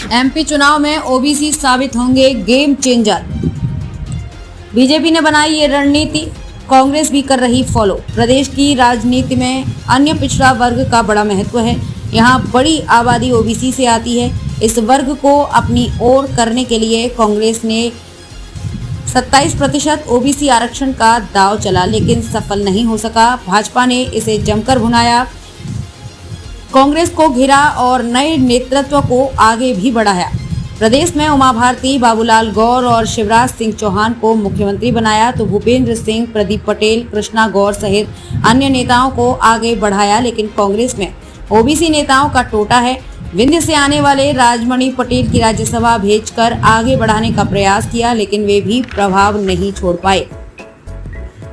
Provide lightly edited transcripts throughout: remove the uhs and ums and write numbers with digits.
MP चुनाव में OBC साबित होंगे गेम चेंजर। बीजेपी ने बनाई ये रणनीति, कांग्रेस भी कर रही फॉलो। प्रदेश की राजनीति में अन्य पिछड़ा वर्ग का बड़ा महत्व है। यहाँ बड़ी आबादी ओबीसी से आती है। इस वर्ग को अपनी ओर करने के लिए कांग्रेस ने 27% ओबीसी आरक्षण का दांव चला, लेकिन सफल नहीं हो सका। भाजपा ने इसे जमकर भुनाया, कांग्रेस को घिरा और नए नेतृत्व को आगे भी बढ़ाया। प्रदेश में उमा भारती, बाबूलाल गौर और शिवराज सिंह चौहान को मुख्यमंत्री बनाया तो भूपेंद्र सिंह, प्रदीप पटेल, कृष्णा गौर सहित अन्य नेताओं को आगे बढ़ाया। लेकिन कांग्रेस में ओबीसी नेताओं का टोटा है। विंध्य से आने वाले राजमणि पटेल की राज्यसभा भेजकर आगे बढ़ाने का प्रयास किया, लेकिन वे भी प्रभाव नहीं छोड़ पाए।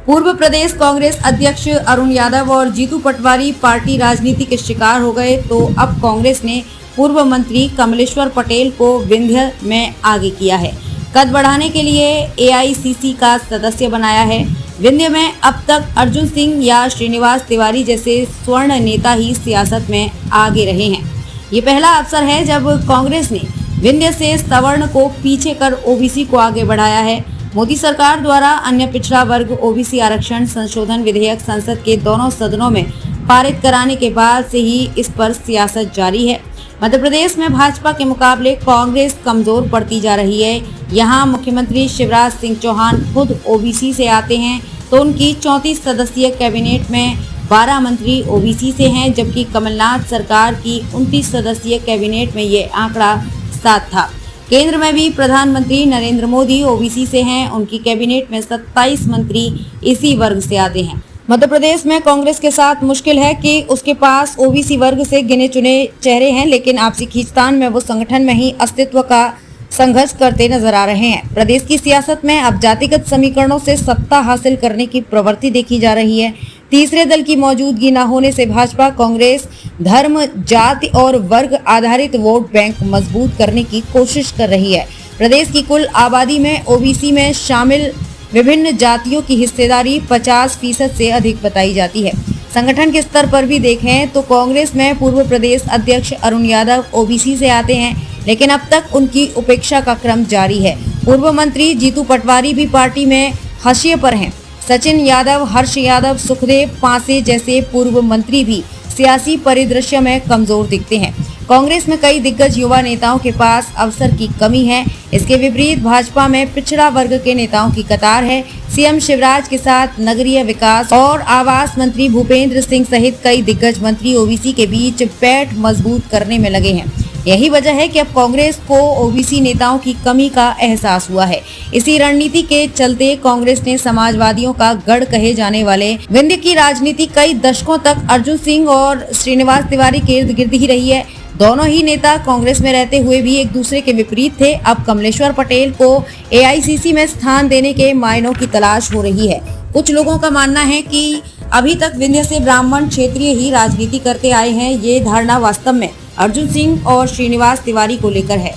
पूर्व प्रदेश कांग्रेस अध्यक्ष अरुण यादव और जीतू पटवारी पार्टी राजनीति के शिकार हो गए, तो अब कांग्रेस ने पूर्व मंत्री कमलेश्वर पटेल को विंध्य में आगे किया है। कद बढ़ाने के लिए एआईसीसी का सदस्य बनाया है। विंध्य में अब तक अर्जुन सिंह या श्रीनिवास तिवारी जैसे स्वर्ण नेता ही सियासत में आगे रहे हैं। ये पहला अवसर है जब कांग्रेस ने विंध्य से सवर्ण को पीछे कर ओबीसी को आगे बढ़ाया है। मोदी सरकार द्वारा अन्य पिछड़ा वर्ग ओबीसी आरक्षण संशोधन विधेयक संसद के दोनों सदनों में पारित कराने के बाद से ही इस पर सियासत जारी है। मध्य प्रदेश में भाजपा के मुकाबले कांग्रेस कमजोर पड़ती जा रही है। यहाँ मुख्यमंत्री शिवराज सिंह चौहान खुद ओबीसी से आते हैं, तो उनकी 34 सदस्यीय कैबिनेट में 12 मंत्री ओबीसी से हैं, जबकि कमलनाथ सरकार की 29 सदस्यीय कैबिनेट में ये आंकड़ा 7 था। केंद्र में भी प्रधानमंत्री नरेंद्र मोदी ओबीसी से हैं, उनकी कैबिनेट में 27 मंत्री इसी वर्ग से आते हैं। मध्य प्रदेश में कांग्रेस के साथ मुश्किल है कि उसके पास ओबीसी वर्ग से गिने चुने चेहरे हैं, लेकिन आपसी खींचतान में वो संगठन में ही अस्तित्व का संघर्ष करते नजर आ रहे हैं। प्रदेश की सियासत में अब जातिगत समीकरणों से सत्ता हासिल करने की प्रवृत्ति देखी जा रही है। तीसरे दल की मौजूदगी न होने से भाजपा कांग्रेस धर्म, जाति और वर्ग आधारित वोट बैंक मजबूत करने की कोशिश कर रही है। प्रदेश की कुल आबादी में ओबीसी में शामिल विभिन्न जातियों की हिस्सेदारी 50% से अधिक बताई जाती है। संगठन के स्तर पर भी देखें तो कांग्रेस में पूर्व प्रदेश अध्यक्ष अरुण यादव ओबीसी से आते हैं, लेकिन अब तक उनकी उपेक्षा का क्रम जारी है। पूर्व मंत्री जीतू पटवारी भी पार्टी में हाशिए पर हैं। सचिन यादव, हर्ष यादव, सुखदेव पांसे जैसे पूर्व मंत्री भी सियासी परिदृश्य में कमजोर दिखते हैं। कांग्रेस में कई दिग्गज युवा नेताओं के पास अवसर की कमी है। इसके विपरीत भाजपा में पिछड़ा वर्ग के नेताओं की कतार है। सीएम शिवराज के साथ नगरीय विकास और आवास मंत्री भूपेंद्र सिंह सहित कई दिग्गज मंत्री ओबीसी के बीच पैठ मजबूत करने में लगे हैं। यही वजह है कि अब कांग्रेस को ओबीसी नेताओं की कमी का एहसास हुआ है। इसी रणनीति के चलते कांग्रेस ने समाजवादियों का गढ़ कहे जाने वाले विंध्य की राजनीति कई दशकों तक अर्जुन सिंह और श्रीनिवास तिवारी के इर्द गिर्द ही रही है। दोनों ही नेता कांग्रेस में रहते हुए भी एक दूसरे के विपरीत थे। अब कमलेश्वर पटेल को एआईसीसी में स्थान देने के मायनों की तलाश हो रही है। कुछ लोगों का मानना है कि अभी तक विंध्य से ब्राह्मण क्षेत्रीय ही राजनीति करते आए हैं। ये धारणा वास्तव में अर्जुन सिंह और श्रीनिवास तिवारी को लेकर है।